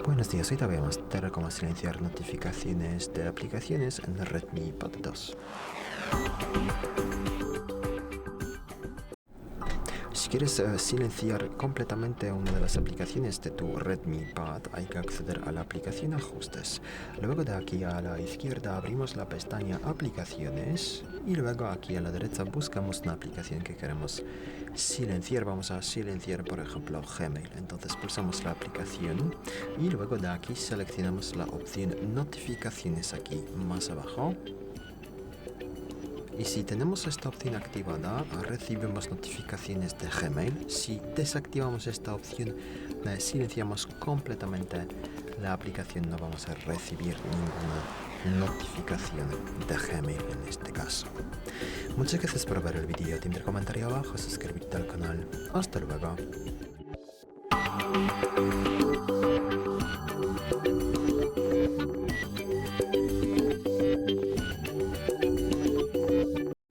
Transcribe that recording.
Buenos días, hoy te voy a mostrar cómo silenciar notificaciones de aplicaciones en Redmi Pad 2. Si quieres silenciar completamente una de las aplicaciones de tu Redmi Pad, hay que acceder a la aplicación Ajustes. Luego de aquí a la izquierda abrimos la pestaña Aplicaciones y luego aquí a la derecha buscamos una aplicación que queremos silenciar. Vamos a silenciar, por ejemplo, Gmail. Entonces pulsamos la aplicación y luego de aquí seleccionamos la opción Notificaciones aquí más abajo. Y si tenemos esta opción activada, recibimos notificaciones de Gmail. Si desactivamos esta opción, silenciamos completamente la aplicación. No vamos a recibir ninguna notificación de Gmail en este caso. Muchas gracias por ver el vídeo. Te invito a comentario abajo, suscribirte al canal. Hasta luego.